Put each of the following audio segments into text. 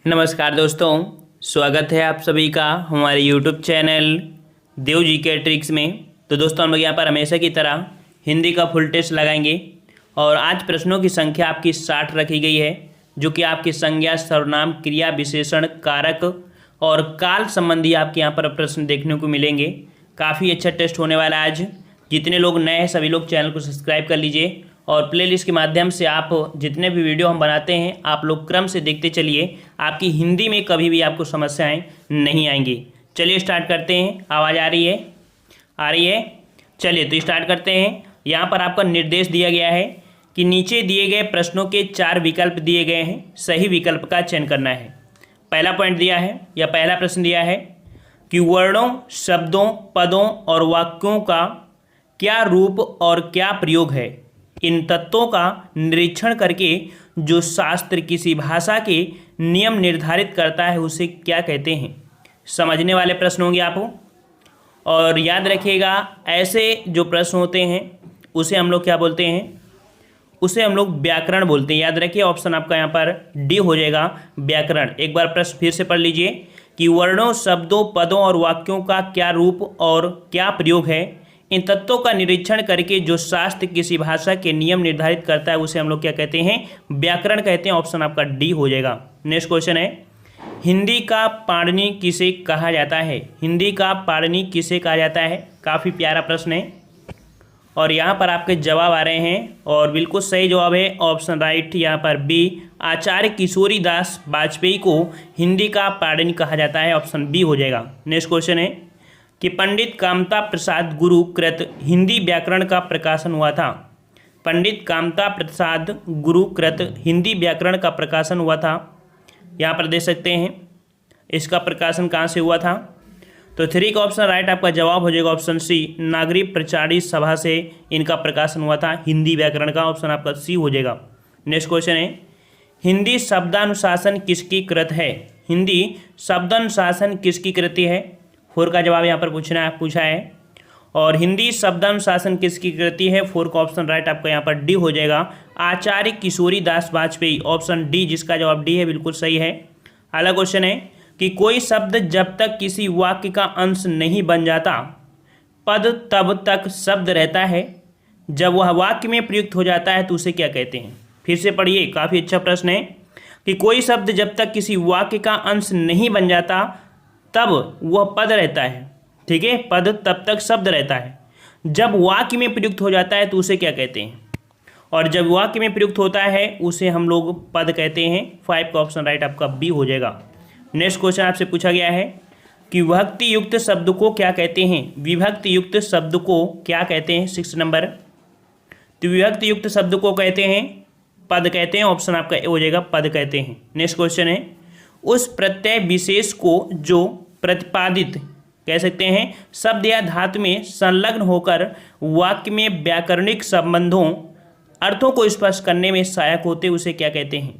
नमस्कार दोस्तों, स्वागत है आप सभी का हमारे YouTube चैनल देव जी के ट्रिक्स में। तो दोस्तों हम लोग यहाँ पर हमेशा की तरह हिंदी का फुल टेस्ट लगाएंगे और आज प्रश्नों की संख्या आपकी 60 रखी गई है, जो कि आपकी संज्ञा, सर्वनाम, क्रिया, विशेषण, कारक और काल संबंधी आपके यहाँ पर प्रश्न देखने को मिलेंगे। काफ़ी अच्छा टेस्ट होने वाला है आज। जितने लोग नए हैं सभी लोग चैनल को सब्सक्राइब कर लीजिए और प्लेलिस्ट के माध्यम से आप जितने भी वीडियो हम बनाते हैं आप लोग क्रम से देखते चलिए। आपकी हिंदी में कभी भी आपको समस्याएं नहीं आएंगी। चलिए स्टार्ट करते हैं। आवाज़ आ रही है? आ रही है? चलिए तो स्टार्ट करते हैं। यहाँ पर आपका निर्देश दिया गया है कि नीचे दिए गए प्रश्नों के 4 विकल्प दिए गए हैं, सही विकल्प का चयन करना है। पहला पॉइंट दिया है या पहला प्रश्न दिया है कि वर्णों, शब्दों, पदों और वाक्यों का क्या रूप और क्या प्रयोग है। इन तत्वों का निरीक्षण करके जो शास्त्र किसी भाषा के नियम निर्धारित करता है उसे क्या कहते हैं। समझने वाले प्रश्न होंगे आपको। और याद रखिएगा, ऐसे जो प्रश्न होते हैं उसे हम लोग क्या बोलते हैं? उसे हम लोग व्याकरण बोलते हैं। याद रखिए, ऑप्शन आपका यहाँ पर डी हो जाएगा, व्याकरण। एक बार प्रश्न फिर से पढ़ लीजिए कि वर्णों, शब्दों, पदों और वाक्यों का क्या रूप और क्या प्रयोग है। इन तत्वों का निरीक्षण करके जो शास्त्र किसी भाषा के नियम निर्धारित करता है उसे हम लोग क्या कहते हैं? व्याकरण कहते हैं। ऑप्शन आपका डी हो जाएगा। नेक्स्ट क्वेश्चन है, हिंदी का पाणिनि किसे कहा जाता है? हिंदी का पाणिनि किसे कहा जाता है? काफ़ी प्यारा प्रश्न है और यहाँ पर आपके जवाब आ रहे हैं और बिल्कुल सही जवाब है ऑप्शन राइट यहाँ पर बी, आचार्य किशोरी दास वाजपेयी को हिंदी का पाणिनि कहा जाता है। ऑप्शन बी हो जाएगा। नेक्स्ट क्वेश्चन है कि पंडित कामता प्रसाद गुरु कृत हिंदी व्याकरण का प्रकाशन हुआ था। पंडित कामता प्रसाद गुरु कृत हिंदी व्याकरण का प्रकाशन हुआ था। यहाँ पर देख सकते हैं इसका प्रकाशन कहाँ से हुआ था। तो 3 का ऑप्शन राइट आपका जवाब हो जाएगा ऑप्शन सी, नागरिक प्रचारी सभा से इनका प्रकाशन हुआ था हिंदी व्याकरण का। ऑप्शन आपका सी हो जाएगा। नेक्स्ट क्वेश्चन है, हिंदी शब्दानुशासन किसकी कृत है? हिंदी शब्दानुशासन किसकी कृति है? 4 का जवाब यहाँ पर पूछा है। और हिंदी शब्दानुशासन किसकी कृति है? 4 का ऑप्शन राइट आपका यहाँ पर डी हो जाएगा, आचार्य किशोरी दास वाजपेयी। ऑप्शन डी, जिसका जवाब डी है, बिल्कुल सही है। अगला क्वेश्चन है कि कोई शब्द जब तक किसी वाक्य का अंश नहीं बन जाता पद तब तक शब्द रहता है, जब वह वाक्य में प्रयुक्त हो जाता है तो उसे क्या कहते हैं? फिर से पढ़िए, काफ़ी अच्छा प्रश्न है कि कोई शब्द जब तक किसी वाक्य का अंश नहीं बन जाता तब वह पद रहता है। ठीक है, पद तब तक शब्द रहता है, जब वाक्य में प्रयुक्त हो जाता है तो उसे क्या कहते हैं? और जब वाक्य में प्रयुक्त होता है उसे हम लोग पद कहते हैं। 5 का ऑप्शन राइट आपका बी हो जाएगा। नेक्स्ट क्वेश्चन आपसे पूछा गया है कि विभक्ति युक्त शब्द को क्या कहते हैं? विभक्ति युक्त शब्द को क्या कहते हैं? 6 नंबर। तो विभक्ति युक्त शब्द को कहते हैं पद कहते हैं। ऑप्शन आपका ए हो जाएगा, पद कहते हैं। नेक्स्ट क्वेश्चन है, उस प्रत्यय विशेष को जो प्रतिपादित कह सकते हैं शब्द या धातु में संलग्न होकर वाक्य में व्याकरणिक संबंधों अर्थों को स्पष्ट करने में सहायक होते उसे क्या कहते हैं?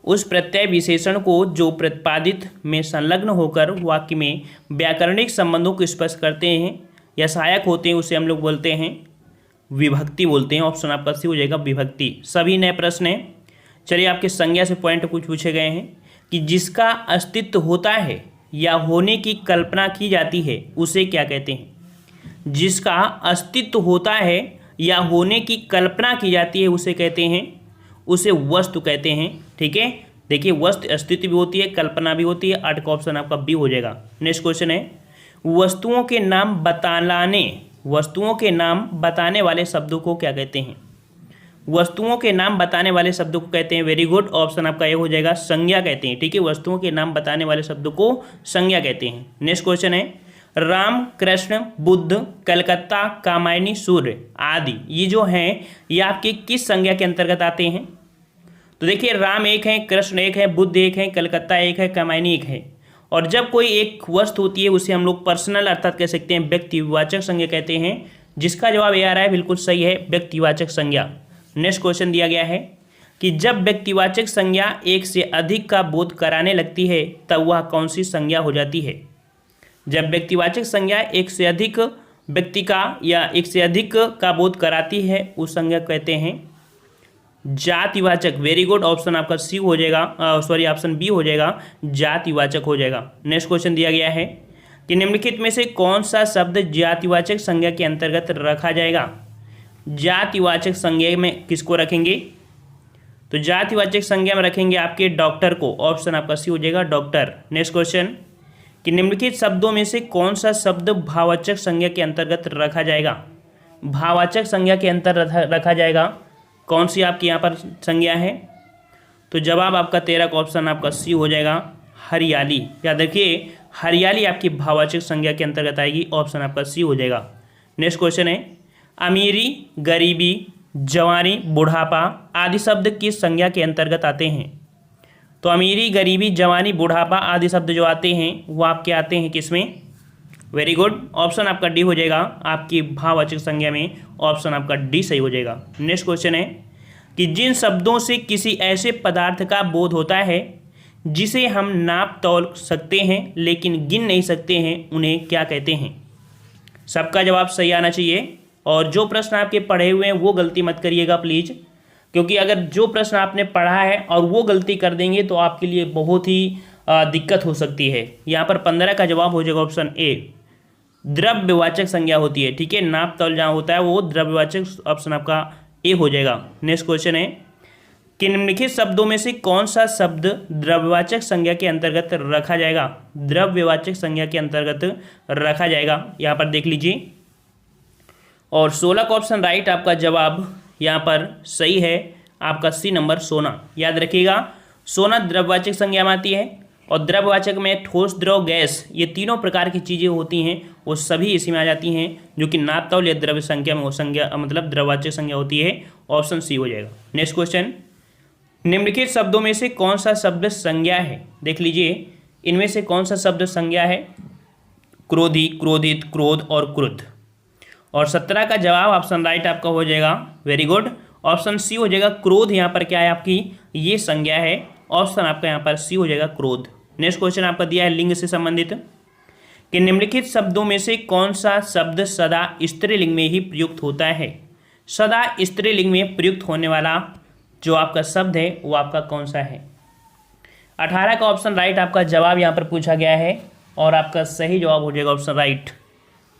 उस प्रत्यय विशेषण को जो प्रतिपादित में संलग्न होकर वाक्य में व्याकरणिक संबंधों को स्पष्ट करते हैं या सहायक होते हैं उसे हम लोग बोलते हैं विभक्ति बोलते हैं। ऑप्शन आपका सी हो जाएगा, विभक्ति। सभी नए प्रश्न हैं। चलिए, आपके संज्ञा से पॉइंट कुछ पूछे गए हैं कि जिसका अस्तित्व होता है या होने की कल्पना की जाती है उसे क्या कहते हैं? जिसका अस्तित्व होता है या होने की कल्पना की जाती है उसे कहते हैं, उसे वस्तु कहते हैं। ठीक है, देखिए वस्तु अस्तित्व भी होती है, कल्पना भी होती है। 8 का ऑप्शन आपका बी हो जाएगा। नेक्स्ट क्वेश्चन है, वस्तुओं के नाम बताने वाले शब्दों को क्या कहते हैं? वस्तुओं के नाम बताने वाले शब्दों को कहते हैं, वेरी गुड, ऑप्शन आपका ये हो जाएगा, संज्ञा कहते हैं। ठीक है, वस्तुओं के नाम बताने वाले शब्दों को संज्ञा कहते हैं। नेक्स्ट क्वेश्चन है, राम, कृष्ण, बुद्ध, कलकत्ता, कामायनी, सूर्य आदि ये जो हैं ये आपके किस संज्ञा के अंतर्गत आते हैं? तो देखिए, राम एक है, कृष्ण एक है, बुद्ध एक है, कलकत्ता एक है, कामायनी एक है। और जब कोई एक वस्तु होती है उसे हम लोग पर्सनल अर्थात कह सकते हैं व्यक्तिवाचक संज्ञा कहते हैं, जिसका जवाब ये आ रहा है, बिल्कुल सही है, व्यक्तिवाचक संज्ञा। नेक्स्ट क्वेश्चन दिया गया है कि जब व्यक्तिवाचक संज्ञा एक से अधिक का बोध कराने लगती है तब वह कौन सी संज्ञा हो जाती है? जब व्यक्तिवाचक संज्ञा एक से अधिक व्यक्ति का या एक से अधिक का बोध कराती है उस संज्ञा कहते हैं जातिवाचक, वेरी गुड, ऑप्शन आपका सी हो जाएगा, सॉरी ऑप्शन बी हो जाएगा, जातिवाचक हो जाएगा। नेक्स्ट क्वेश्चन दिया गया है कि निम्नलिखित में से कौन सा शब्द जातिवाचक संज्ञा के अंतर्गत रखा जाएगा। जातिवाचक संज्ञा में किसको रखेंगे, तो जातिवाचक संज्ञा में रखेंगे आपके डॉक्टर को, ऑप्शन आपका सी हो जाएगा, डॉक्टर। नेक्स्ट क्वेश्चन कि निम्नलिखित शब्दों में से कौन सा शब्द भाववाचक संज्ञा के अंतर्गत रखा जाएगा। भाववाचक संज्ञा के अंतर्गत रखा जाएगा, कौन सी आपकी यहाँ पर संज्ञा है, तो जवाब आपका 13 का ऑप्शन आपका सी हो जाएगा, हरियाली। याद रखिए हरियाली आपकी भाववाचक संज्ञा के अंतर्गत आएगी, ऑप्शन आपका सी हो जाएगा। नेक्स्ट क्वेश्चन है अमीरी, गरीबी, जवानी, बुढ़ापा आदि शब्द किस संज्ञा के अंतर्गत आते हैं। तो अमीरी, गरीबी, जवानी, बुढ़ापा आदि शब्द जो आते हैं वो आपके आते हैं किसमें, वेरी गुड, ऑप्शन आपका डी हो जाएगा, आपकी भाववाचक संज्ञा में, ऑप्शन आपका डी सही हो जाएगा। नेक्स्ट क्वेश्चन है कि जिन शब्दों से किसी ऐसे पदार्थ का बोध होता है जिसे हम नाप तौल सकते हैं लेकिन गिन नहीं सकते हैं, उन्हें क्या कहते हैं। सबका जवाब सही आना चाहिए, और जो प्रश्न आपके पढ़े हुए हैं वो गलती मत करिएगा प्लीज़, क्योंकि अगर जो प्रश्न आपने पढ़ा है और वो गलती कर देंगे तो आपके लिए बहुत ही दिक्कत हो सकती है। यहाँ पर 15 का जवाब हो जाएगा ऑप्शन ए, द्रव्यवाचक संज्ञा होती है, ठीक है, नाप तौल जहाँ होता है वो द्रव्यवाचक, ऑप्शन आपका ए हो जाएगा। नेक्स्ट क्वेश्चन है कि निम्नलिखित शब्दों में से कौन सा शब्द द्रव्यवाचक संज्ञा के अंतर्गत रखा जाएगा। द्रव्यवाचक संज्ञा के अंतर्गत रखा जाएगा, यहाँ पर देख लीजिए, और 16 का ऑप्शन राइट आपका जवाब यहाँ पर सही है, आपका सी नंबर सोना। याद रखिएगा सोना द्रव्यवाचक संज्ञा में आती है, और द्रव्यवाचक में ठोस, द्रव, गैस, ये तीनों प्रकार की चीज़ें होती हैं वो सभी इसी में आ जाती हैं, जो कि नाप तौल या द्रव्य संख्या में वो संज्ञा मतलब द्रव्यवाचक संज्ञा होती है, ऑप्शन सी हो जाएगा। नेक्स्ट क्वेश्चन, निम्नलिखित शब्दों में से कौन सा शब्द संज्ञा है। देख लीजिए इनमें से कौन सा शब्द संज्ञा है, क्रोधी, क्रोधित, क्रोध और क्रुद्ध, और 17 का जवाब ऑप्शन राइट आपका हो जाएगा, वेरी गुड, ऑप्शन सी हो जाएगा, क्रोध। यहाँ पर क्या है आपकी ये संज्ञा है, ऑप्शन आपका यहाँ पर सी हो जाएगा, क्रोध। नेक्स्ट क्वेश्चन आपका दिया है लिंग से संबंधित कि निम्नलिखित शब्दों में से कौन सा शब्द सदा स्त्रीलिंग में ही प्रयुक्त होता है। सदा स्त्रीलिंग में प्रयुक्त होने वाला जो आपका शब्द है वो आपका कौन सा है। 18 का ऑप्शन राइट आपका जवाब यहाँ पर पूछा गया है, और आपका सही जवाब हो जाएगा ऑप्शन राइट,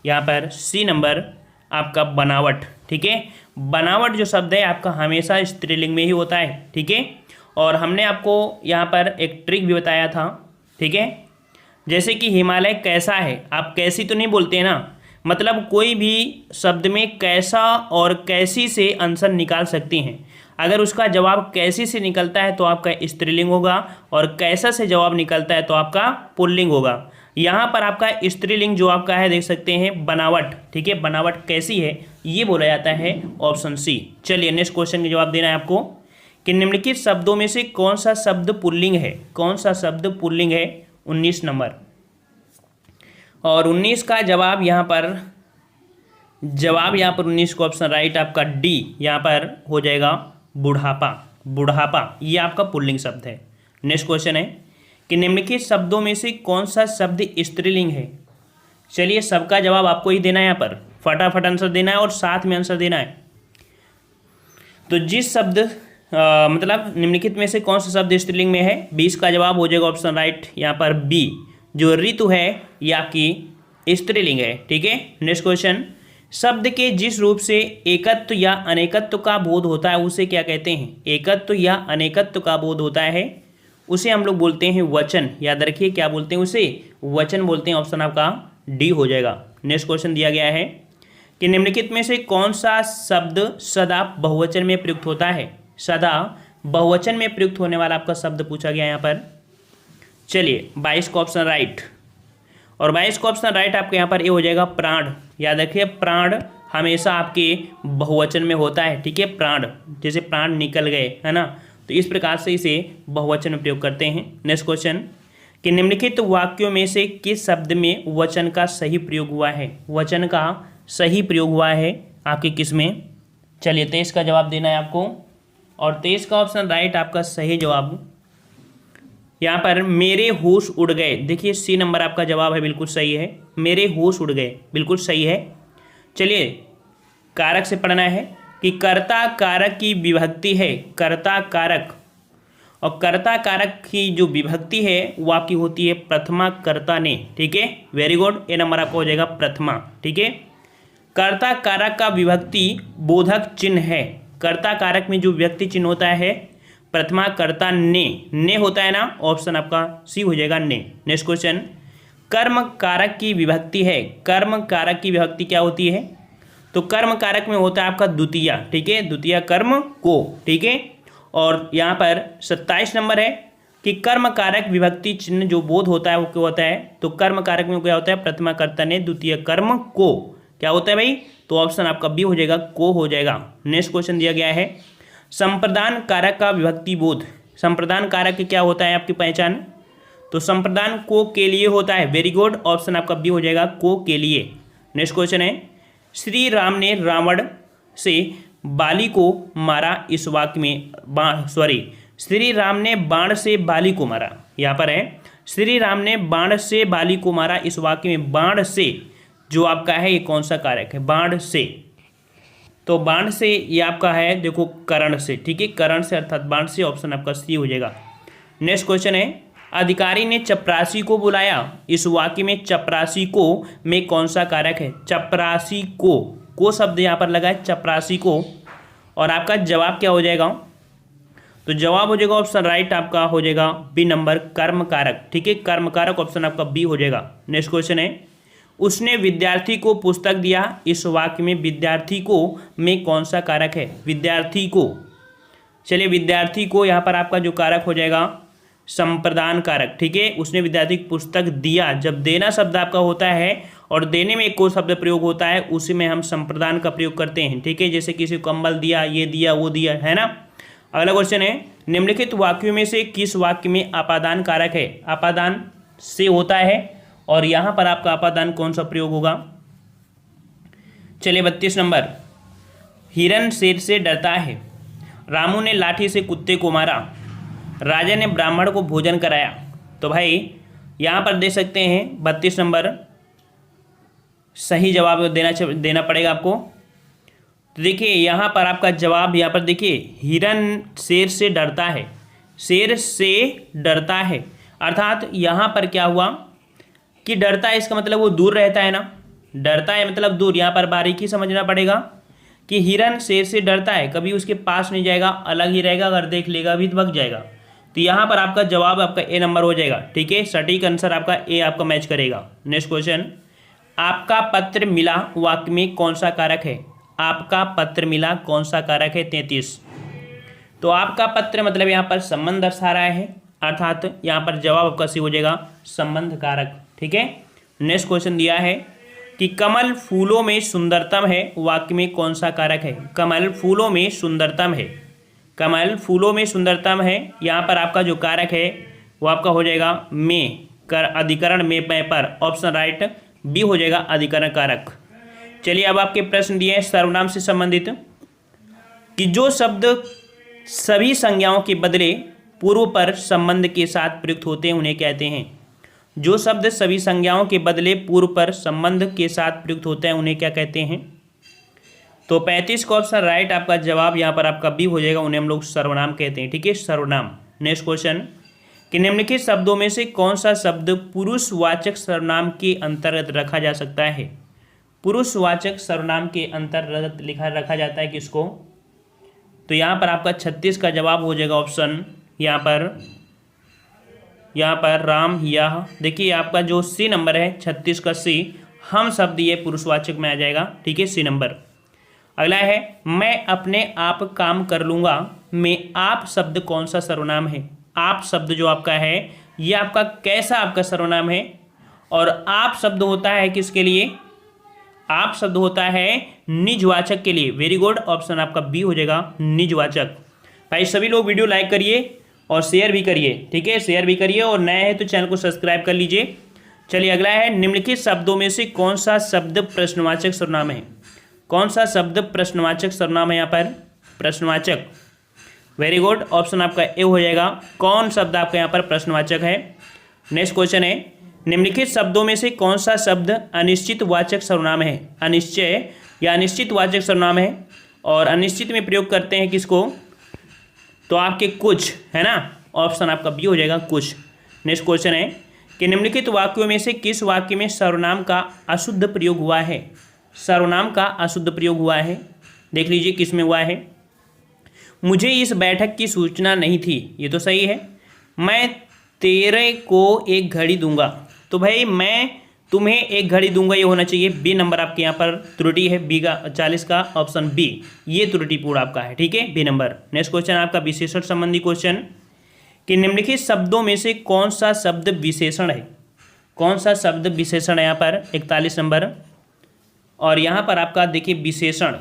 यहाँ पर सी नंबर आपका बनावट, ठीक है। बनावट जो शब्द है आपका हमेशा स्त्रीलिंग में ही होता है, ठीक है। और हमने आपको यहाँ पर एक ट्रिक भी बताया था, ठीक है, जैसे कि हिमालय कैसा है, आप कैसी तो नहीं बोलते हैं ना, मतलब कोई भी शब्द में कैसा और कैसी से आंसर निकाल सकते हैं। अगर उसका जवाब कैसी से निकलता है तो आपका स्त्रीलिंग होगा, और कैसा से जवाब निकलता है तो आपका पुल्लिंग होगा। यहाँ पर आपका स्त्रीलिंग जो आपका है देख सकते हैं बनावट, ठीक है, बनावट कैसी है ये बोला जाता है, ऑप्शन सी। चलिए नेक्स्ट क्वेश्चन का जवाब देना है आपको कि निम्नलिखित शब्दों में से कौन सा शब्द पुल्लिंग है। कौन सा शब्द पुल्लिंग है, 19 नंबर, और 19 का जवाब यहाँ पर 19 का ऑप्शन राइट आपका डी यहाँ पर हो जाएगा, बुढ़ापा। बुढ़ापा ये आपका पुल्लिंग शब्द है। नेक्स्ट क्वेश्चन है कि निम्नलिखित शब्दों में से कौन सा शब्द स्त्रीलिंग है। चलिए सबका जवाब आपको ही देना है, यहाँ पर फटाफट आंसर देना है और साथ में आंसर देना है। तो जिस शब्द मतलब निम्नलिखित में से कौन सा शब्द स्त्रीलिंग में है, 20 का जवाब हो जाएगा ऑप्शन राइट यहाँ पर बी, जो ऋतु है ये आपकी स्त्रीलिंग है, ठीक है। नेक्स्ट क्वेश्चन, शब्द के जिस रूप से एकत्व या अनेकत्व का बोध होता है उसे क्या कहते हैं। एकत्व या अनेकत्व का बोध होता है उसे हम लोग बोलते हैं वचन। याद रखिए क्या बोलते हैं उसे, वचन बोलते हैं, ऑप्शन आपका डी हो जाएगा। नेक्स्ट क्वेश्चन दिया गया है कि निम्नलिखित में से कौन सा शब्द सदा बहुवचन में प्रयुक्त होता है। सदा बहुवचन में प्रयुक्त होने वाला आपका शब्द पूछा गया यहाँ पर। चलिए 22 का ऑप्शन राइट, और 22 का ऑप्शन राइट आपके यहाँ पर ये हो जाएगा प्राण। याद रखिए प्राण हमेशा आपके बहुवचन में होता है, ठीक है, प्राण, जैसे प्राण निकल गए है ना, तो इस प्रकार से इसे बहुवचन में प्रयोग करते हैं। नेक्स्ट क्वेश्चन कि निम्नलिखित वाक्यों में से किस शब्द में वचन का सही प्रयोग हुआ है। वचन का सही प्रयोग हुआ है आपके किस में। चलिए 23 का जवाब देना है आपको, और 23 का ऑप्शन राइट आपका सही जवाब यहाँ पर मेरे होश उड़ गए। देखिए सी नंबर आपका जवाब है, बिल्कुल सही है, मेरे होश उड़ गए, बिल्कुल सही है। चलिए कारक से पढ़ना है कि कर्ता कारक की विभक्ति है, कर्ता कारक, और कर्ता कारक की जो विभक्ति है वो आपकी होती है प्रथमा कर्ता ने। ठीक है, वेरी गुड, ए नंबर आपका हो जाएगा प्रथमा। ठीक है, कर्ता कारक का विभक्ति बोधक चिन्ह है। कर्ता कारक में जो विभक्ति चिन्ह होता है प्रथमा कर्ता ने होता है ना, ऑप्शन आपका सी हो जाएगा ने। नेक्स्ट क्वेश्चन, कर्म कारक की विभक्ति है। कर्म कारक की विभक्ति क्या होती है? तो कर्म कारक में होता है आपका द्वितीया। ठीक है, द्वितीया कर्म को। ठीक है, और यहाँ पर 27 नंबर है कि कर्म कारक विभक्ति चिन्ह जो बोध होता है वो क्या होता है? तो कर्म कारक में क्या होता है? प्रथमा कर्ता ने द्वितीय कर्म को। क्या होता है भाई? तो ऑप्शन आपका बी हो जाएगा, को हो जाएगा। नेक्स्ट क्वेश्चन दिया गया है, संप्रदान कारक का विभक्ति बोध। संप्रदान कारक क्या होता है आपकी पहचान? तो संप्रदान को के लिए होता है। वेरी गुड, ऑप्शन आपका बी हो जाएगा, को के लिए। नेक्स्ट क्वेश्चन है, श्री राम ने रावण से बाली को मारा, इस वाक्य में श्री राम ने बाण से बाली को मारा। यहाँ पर है श्री राम ने बाण से बाली को मारा, इस वाक्य में बाण से जो आपका है ये कौन सा कारक है? बाण से। तो बाण से ये आपका है देखो करण से। ठीक है, करण से अर्थात बाण से, ऑप्शन आपका सी हो जाएगा। नेक्स्ट क्वेश्चन है, अधिकारी ने चपरासी को बुलाया, इस वाक्य में चपरासी को में कौन सा कारक है? चपरासी को शब्द यहाँ पर लगा है, चपरासी को। और आपका जवाब क्या हो जाएगा? तो जवाब हो जाएगा ऑप्शन राइट आपका हो जाएगा बी नंबर, कर्म कारक। ठीक है, कर्म कारक ऑप्शन आपका बी हो जाएगा। नेक्स्ट क्वेश्चन है, उसने विद्यार्थी को पुस्तक दिया, इस वाक्य में विद्यार्थी को में कौन सा कारक है? विद्यार्थी को। चलिए, विद्यार्थी को यहाँ पर आपका जो कारक हो जाएगा संप्रदान कारक। ठीक है, उसने विद्यार्थी को पुस्तक दिया, जब देना शब्द आपका होता है और देने में को शब्द प्रयोग होता है उसी में हम संप्रदान का प्रयोग करते हैं। ठीक है, जैसे किसी को कंबल दिया, ये दिया, वो दिया, है ना। अगला क्वेश्चन है, निम्नलिखित वाक्यों में से किस वाक्य में अपादान कारक है? अपादान से होता है, और यहाँ पर आपका अपादान कौन सा प्रयोग होगा? चलिए 32 नंबर, हिरन शेर से डरता है, रामू ने लाठी से कुत्ते को मारा, राजा ने ब्राह्मण को भोजन कराया। तो भाई यहाँ पर दे सकते हैं 32 नंबर सही जवाब देना पड़ेगा आपको। तो देखिए यहाँ पर आपका जवाब, यहाँ पर देखिए हिरन शेर से डरता है, शेर से डरता है, अर्थात यहाँ पर क्या हुआ कि डरता है, इसका मतलब वो दूर रहता है ना। डरता है मतलब दूर। यहाँ पर बारीकी समझना पड़ेगा कि हिरन शेर से डरता है, कभी उसके पास नहीं जाएगा, अलग ही रहेगा, अगर देख लेगा भी तो भाग जाएगा। तो यहाँ पर आपका जवाब आपका ए नंबर हो जाएगा। ठीक है, सटीक आंसर आपका ए आपका मैच करेगा। नेक्स्ट क्वेश्चन, आपका पत्र मिला वाक्य में कौन सा कारक है? आपका पत्र मिला कौन सा कारक है? 33। तो आपका पत्र मतलब यहाँ पर संबंध दर्शा रहा है, अर्थात यहाँ पर जवाब आपका सी हो जाएगा संबंध कारक। ठीक है, नेक्स्ट क्वेश्चन दिया है कि कमल फूलों में सुंदरतम है, वाक्य में कौन सा कारक है? कमल फूलों में सुंदरतम है, कमल फूलों में सुंदरतम है, यहाँ पर आपका जो कारक है वो आपका हो जाएगा में, कर अधिकरण में पर, ऑप्शन राइट बी हो जाएगा अधिकरण कारक। चलिए अब आपके प्रश्न दिए हैं सर्वनाम से संबंधित कि जो शब्द सभी संज्ञाओं के बदले पूर्व पर संबंध के साथ प्रयुक्त होते हैं उन्हें कहते हैं। जो शब्द सभी संज्ञाओं के बदले पूर्व पर संबंध के साथ प्रयुक्त होते हैं उन्हें क्या कहते हैं? तो 35 का ऑप्शन राइट आपका जवाब यहाँ पर आपका बी हो जाएगा, उन्हें हम लोग सर्वनाम कहते हैं। ठीक है, सर्वनाम। नेक्स्ट क्वेश्चन कि निम्नलिखित शब्दों में से कौन सा शब्द पुरुषवाचक सर्वनाम के अंतर्गत रखा जा सकता है? पुरुषवाचक सर्वनाम के अंतर्गत रखा जाता है किसको? तो यहाँ पर आपका 36 का जवाब हो जाएगा ऑप्शन यहाँ पर राम। यह देखिए आपका जो सी नंबर है 36 का सी, हम शब्द ये पुरुषवाचक में आ जाएगा। ठीक है, सी नंबर। अगला है, मैं अपने आप काम कर लूँगा में आप शब्द कौन सा सर्वनाम है? आप शब्द जो आपका है ये आपका कैसा आपका सर्वनाम है? और आप शब्द होता है किसके लिए? आप शब्द होता है निजवाचक के लिए। वेरी गुड, ऑप्शन आपका बी हो जाएगा निजवाचक। भाई सभी लोग वीडियो लाइक करिए और शेयर भी करिए। ठीक है, शेयर भी करिए, और नए हैं तो चैनल को सब्सक्राइब कर लीजिए। चलिए अगला है, निम्नलिखित शब्दों में से कौन सा शब्द प्रश्नवाचक सर्वनाम है? कौन सा शब्द प्रश्नवाचक सर्वनाम है? यहाँ पर प्रश्नवाचक। वेरी गुड, ऑप्शन आपका ए हो जाएगा। कौन शब्द आपका यहाँ पर प्रश्नवाचक है? नेक्स्ट क्वेश्चन है, निम्नलिखित शब्दों में से कौन सा शब्द अनिश्चित वाचक सर्वनाम है? अनिश्चय या अनिश्चित वाचक सर्वनाम है। और अनिश्चित में प्रयोग करते हैं किसको, तो आपके कुछ है ना, ऑप्शन आपका बी हो जाएगा कुछ। नेक्स्ट क्वेश्चन है कि निम्नलिखित वाक्यों में से किस वाक्य में सर्वनाम का अशुद्ध प्रयोग हुआ है। सर्वनाम का अशुद्ध प्रयोग हुआ है, देख लीजिए किस में हुआ है। मुझे इस बैठक की सूचना नहीं थी, ये तो सही है। मैं तेरे को एक घड़ी दूंगा, तो भाई मैं तुम्हें एक घड़ी दूंगा ये होना चाहिए। बी नंबर आपके यहाँ पर त्रुटि है, बी का 40 का ऑप्शन बी ये त्रुटिपूर्ण आपका है, ठीक है, बी नंबर। नेक्स्ट क्वेश्चन आपका विशेषण संबंधी क्वेश्चन कि निम्नलिखित शब्दों में से कौन सा शब्द विशेषण है। कौन सा शब्द विशेषण है यहाँ पर 41 नंबर। और यहाँ पर आपका देखिए विशेषण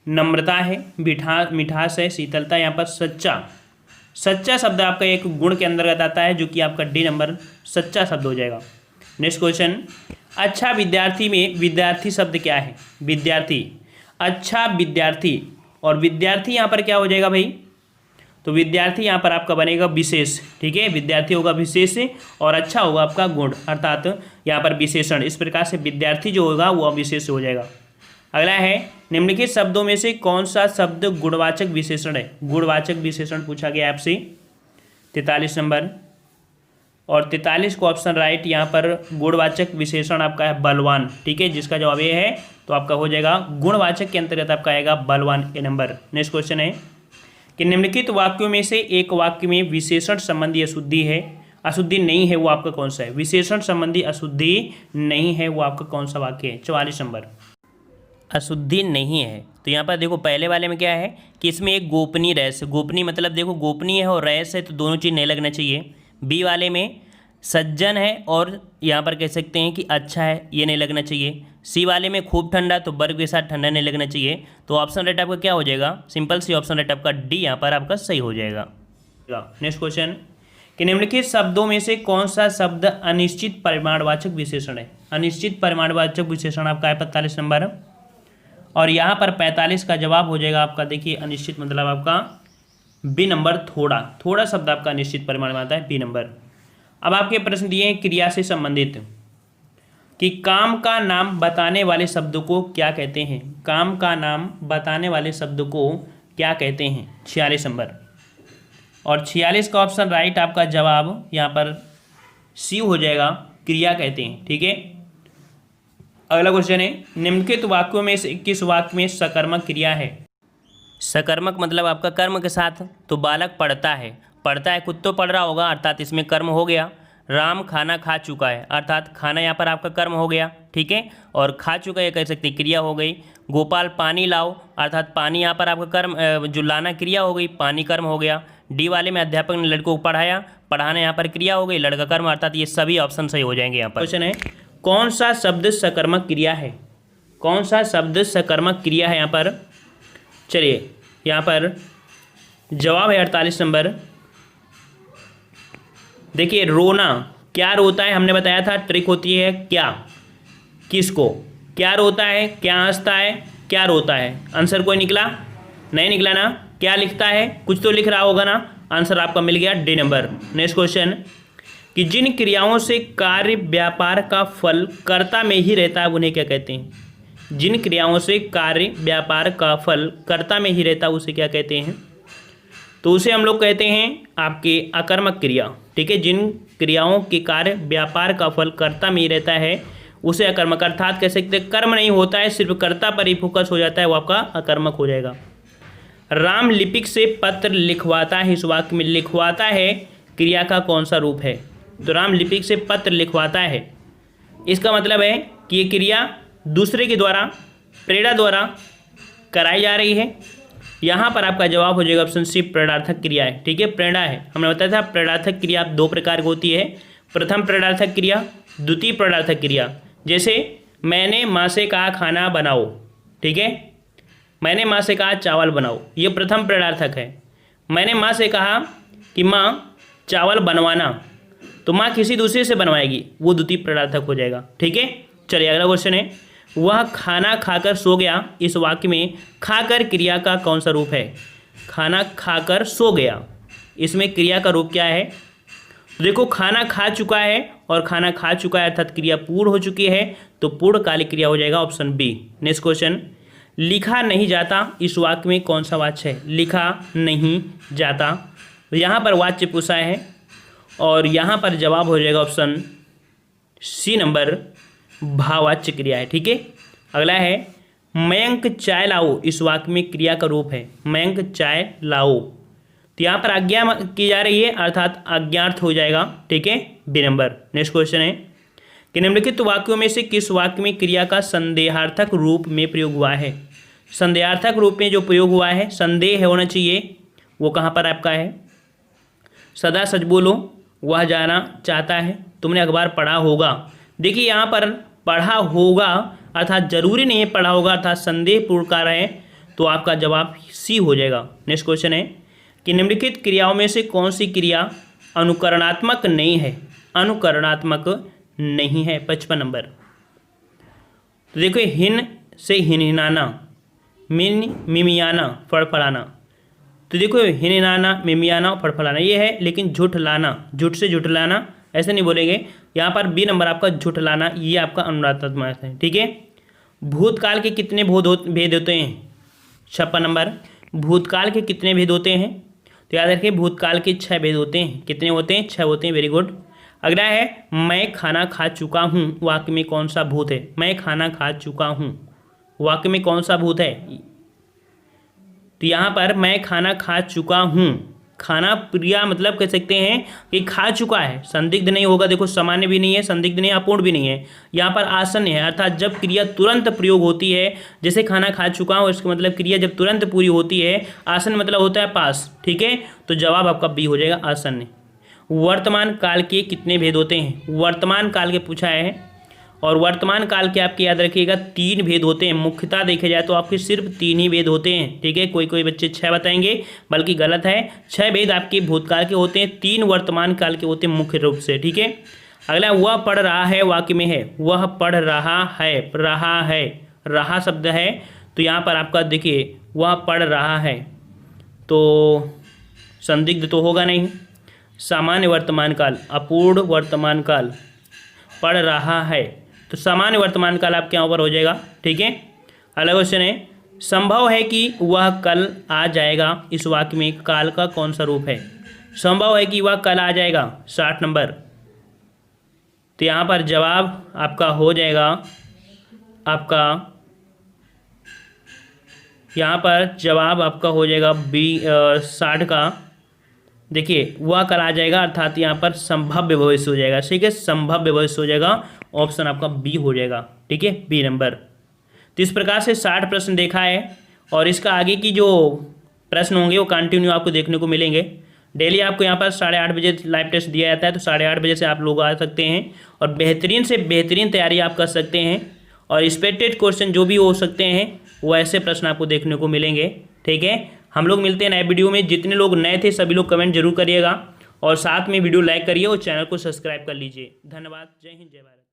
नम्रता है, मिठास है, शीतलता, यहाँ पर सच्चा। सच्चा शब्द आपका एक गुण के अंतर्गत आता है जो कि आपका डी नंबर सच्चा शब्द हो जाएगा। नेक्स्ट क्वेश्चन, अच्छा विद्यार्थी में विद्यार्थी शब्द क्या है। विद्यार्थी, अच्छा विद्यार्थी, और विद्यार्थी यहाँ पर क्या हो जाएगा भाई, तो विद्यार्थी यहाँ पर आपका बनेगा विशेष, ठीक है, विद्यार्थी होगा विशेष और अच्छा होगा आपका गुण, अर्थात यहाँ पर विशेषण। इस प्रकार से विद्यार्थी जो होगा वो विशेष हो जाएगा। अगला है निम्नलिखित शब्दों में से कौन सा शब्द गुणवाचक विशेषण है। गुणवाचक विशेषण पूछा गया आपसे 43 नंबर, और 43 को ऑप्शन राइट। यहाँ पर गुणवाचक विशेषण आपका है बलवान, ठीक है, जिसका जवाब ये है तो आपका हो जाएगा गुणवाचक के अंतर्गत आपका आएगा बलवान, ए नंबर। नेक्स्ट क्वेश्चन है कि निम्नलिखित वाक्यों में से एक वाक्य में विशेषण संबंधी अशुद्धि है, अशुद्धि नहीं है, वो आपका कौन सा है। विशेषण संबंधी अशुद्धि नहीं है, वो आपका कौन सा वाक्य है 44 नंबर। अशुद्धि नहीं है, तो यहाँ पर देखो पहले वाले में क्या है कि इसमें एक गोपनीय रहस्य, गोपनीय मतलब देखो गोपनीय है और रहस्य है, तो दोनों चीज़ नहीं लगना चाहिए। बी वाले में सज्जन है और यहाँ पर कह सकते हैं कि अच्छा है, ये नहीं लगना चाहिए। सी वाले में खूब ठंडा, तो बर्फ के साथ ठंडा नहीं लगना चाहिए। तो ऑप्शन राइट आपका क्या हो जाएगा, सिंपल सी ऑप्शन राइट आपका डी यहाँ पर आपका सही हो जाएगा। नेक्स्ट क्वेश्चन कि निम्नलिखित शब्दों में से कौन सा शब्द अनिश्चित परिमाणवाचक विशेषण है। अनिश्चित परिमाणवाचक विशेषण आपका है 45 नंबर, और यहाँ पर 45 का जवाब हो जाएगा आपका देखिए अनिश्चित मतलब आपका बी नंबर थोड़ा। थोड़ा शब्द आपका अनिश्चित परिमाण में आता है, बी नंबर। अब आपके प्रश्न दिए हैं क्रिया से संबंधित कि काम का नाम बताने वाले शब्द को क्या कहते हैं। काम का नाम बताने वाले शब्द को क्या कहते हैं 46 नंबर, और 46 का ऑप्शन राइट आपका जवाब यहाँ पर सी हो जाएगा, क्रिया कहते हैं, ठीक है। अगला क्वेश्चन है निम्नलिखित वाक्यों में से किस वाक्य में सकर्मक क्रिया है। सकर्मक मतलब आपका कर्म के साथ, तो बालक पढ़ता है, पढ़ता है खुद तो पढ़ रहा होगा, अर्थात इसमें कर्म हो गया। राम खाना खा चुका है, अर्थात खाना यहाँ पर आपका कर्म हो गया, ठीक है, और खा चुका है कह सकते क्रिया हो गई। गोपाल पानी लाओ, अर्थात पानी यहाँ पर आपका कर्म, जो लाना क्रिया हो गई, पानी कर्म हो गया। डी वाले में अध्यापक ने लड़कों को पढ़ाया, पढ़ाना यहाँ पर क्रिया हो गई, लड़का कर्म, अर्थात ये सभी ऑप्शन सही हो जाएंगे। यहाँ पर क्वेश्चन है कौन सा शब्द सकर्मक क्रिया है। कौन सा शब्द सकर्मक क्रिया है यहाँ पर, चलिए यहाँ पर जवाब है 48 नंबर। देखिए रोना, क्या रोता है हमने बताया था, ट्रिक होती है क्या, किसको, क्या रोता है, क्या हंसता है, क्या रोता है। आंसर कोई निकला नहीं, निकला ना। क्या लिखता है, कुछ तो लिख रहा होगा ना, आंसर आपका मिल गया डी नंबर। नेक्स्ट क्वेश्चन कि जिन क्रियाओं से कार्य व्यापार का फल कर्ता में ही रहता है उन्हें क्या कहते हैं। जिन क्रियाओं से कार्य व्यापार का फल कर्ता में ही रहता है उसे क्या कहते हैं, तो उसे हम लोग कहते हैं आपके अकर्मक क्रिया, ठीक है। जिन क्रियाओं के कार्य व्यापार का फल कर्ता में ही रहता है उसे अकर्मक, अर्थात कह सकते हैं कर्म नहीं होता है, सिर्फ कर्ता पर ही फोकस हो जाता है, वो आपका अकर्मक हो जाएगा। राम लिपिक से पत्र लिखवाता है, इस वाक्य में लिखवाता है क्रिया का कौन सा रूप है, तो राम लिपिक से पत्र लिखवाता है, इसका मतलब है कि ये क्रिया दूसरे के द्वारा, प्रेरणा द्वारा कराई जा रही है। यहाँ पर आपका जवाब हो जाएगा ऑप्शन सी, प्रेरणार्थक क्रिया है, ठीक है, प्रेरणा है। हमने बताया था प्रेरणार्थक क्रिया दो प्रकार की होती है, प्रथम प्रेरणार्थक क्रिया, द्वितीय प्रेरणार्थक क्रिया। जैसे मैंने माँ से कहा खाना बनाओ, ठीक है, मैंने माँ से कहा चावल बनाओ, ये प्रथम प्रेरणार्थक है। मैंने माँ से कहा कि माँ चावल बनवाना, तो माँ किसी दूसरे से बनवाएगी, वो द्वितीय प्रेरणार्थक हो जाएगा, ठीक है। चलिए अगला क्वेश्चन है वह खाना खाकर सो गया, इस वाक्य में खाकर क्रिया का कौन सा रूप है। खाना खाकर सो गया, इसमें क्रिया का रूप क्या है, तो देखो खाना खा चुका है और खाना खा चुका है अर्थात क्रिया पूर्ण हो चुकी है, तो पूर्णकालिक क्रिया हो जाएगा ऑप्शन बी। नेक्स्ट क्वेश्चन लिखा नहीं जाता इस वाक्य में कौन सा वाच्य है? लिखा नहीं जाता। यहाँ पर वाच्य पूछा है और यहाँ पर जवाब हो जाएगा ऑप्शन सी नंबर, भाववाच्य क्रिया है। ठीक है, अगला है मयंक चाय लाओ, इस वाक्य में क्रिया का रूप है मयंक चाय लाओ। तो यहाँ पर आज्ञा की जा रही है अर्थात आज्ञार्थ हो जाएगा। ठीक है, बी नंबर। नेक्स्ट क्वेश्चन है कि निम्नलिखित वाक्यों में से किस वाक्य में क्रिया का संदेहार्थक रूप में प्रयोग हुआ है? संदेहार्थक रूप में जो प्रयोग हुआ है, संदेह होना चाहिए, वो कहाँ पर आपका है? सदा सच बोलो, वह जाना चाहता है, तुमने अखबार पढ़ा होगा। देखिए यहाँ पर पढ़ा होगा अर्थात जरूरी नहीं है पढ़ा होगा अर्थात संदेहपूर्ण कार्य है, तो आपका जवाब सी हो जाएगा। नेक्स्ट क्वेश्चन है कि निम्नलिखित क्रियाओं में से कौन सी क्रिया अनुकरणात्मक नहीं है? अनुकरणात्मक नहीं है, 55 नंबर। तो देखो हिन से हिनहिनाना, मिन मिमियाना, फड़फड़ाना। तो देखो हिनहिनाना, मिमियाना, फड़फड़ाना ये है, लेकिन झूठ लाना, झूठ से झूठ लाना ऐसे नहीं बोलेंगे। यहाँ पर बी नंबर आपका झूठ लाना, ये आपका अनुनात्मक है। ठीक है, भूतकाल के कितने भेद होते हैं? 56 नंबर। भूतकाल के कितने भेद होते हैं? तो याद रखिए भूतकाल के 6 भेद होते हैं। कितने होते हैं? 6 होते हैं। Very good. अगला है मैं खाना खा चुका हूँ, वाक्य में कौन सा भूत है? मैं खाना खा चुका हूँ, वाक्य में कौन सा भूत है? तो यहाँ पर मैं खाना खा चुका हूँ, खाना क्रिया मतलब कह सकते हैं कि खा चुका है, संदिग्ध नहीं होगा। देखो सामान्य भी नहीं है, संदिग्ध नहीं, अपूर्ण भी नहीं है। यहाँ पर आसन्न है अर्थात जब क्रिया तुरंत प्रयोग होती है, जैसे खाना खा चुका हूँ, इसका मतलब क्रिया जब तुरंत पूरी होती है। आसन्न मतलब होता है पास। ठीक है, तो जवाब आपका बी हो जाएगा, आसन्न। वर्तमान काल के कितने भेद होते हैं? वर्तमान काल के पूछा है और वर्तमान काल के आपके याद रखिएगा 3 भेद होते हैं। मुख्यतः देखे जाए तो आपके सिर्फ 3 ही भेद होते हैं। ठीक है, कोई कोई बच्चे 6 बताएंगे, बल्कि गलत है। 6 भेद आपके भूतकाल के होते हैं, 3 वर्तमान काल के होते हैं मुख्य रूप से। ठीक है, अगला वह पढ़ रहा है, वाक्य में है वह पढ़ रहा है, रहा है, रहा शब्द है, तो यहाँ पर आपका देखिए वह पढ़ रहा है, तो संदिग्ध तो होगा नहीं। सामान्य वर्तमान काल, अपूर्ण वर्तमान काल, पढ़ रहा है, तो सामान्य वर्तमान काल आपके यहाँ पर हो जाएगा। ठीक है, अगला क्वेश्चन है संभव है कि वह कल आ जाएगा, इस वाक्य में काल का कौन सा रूप है? संभव है कि वह कल आ जाएगा, 60 नंबर। तो यहाँ पर जवाब आपका हो जाएगा, आपका यहाँ पर जवाब आपका हो जाएगा बी 60 का। देखिए वह कल आ जाएगा अर्थात यहाँ पर संभाव्य भविष्य हो जाएगा। ठीक है, संभाव्य भविष्य हो जाएगा, ऑप्शन आपका बी हो जाएगा। ठीक है, बी नंबर। तो इस प्रकार से 60 प्रश्न देखा है और इसका आगे की जो प्रश्न होंगे वो कंटिन्यू आपको देखने को मिलेंगे। डेली आपको यहाँ पर 8:30 बजे लाइव टेस्ट दिया जाता है, तो 8:30 बजे से आप लोग आ सकते हैं और बेहतरीन से बेहतरीन तैयारी आप कर सकते हैं और एक्सपेक्टेड क्वेश्चन जो भी हो सकते हैं वो ऐसे प्रश्न आपको देखने को मिलेंगे। ठीक है, हम लोग मिलते हैं नए वीडियो में। जितने लोग नए थे सभी लोग कमेंट जरूर करिएगा और साथ में वीडियो लाइक करिए और चैनल को सब्सक्राइब कर लीजिए। धन्यवाद। जय हिंद, जय भारत।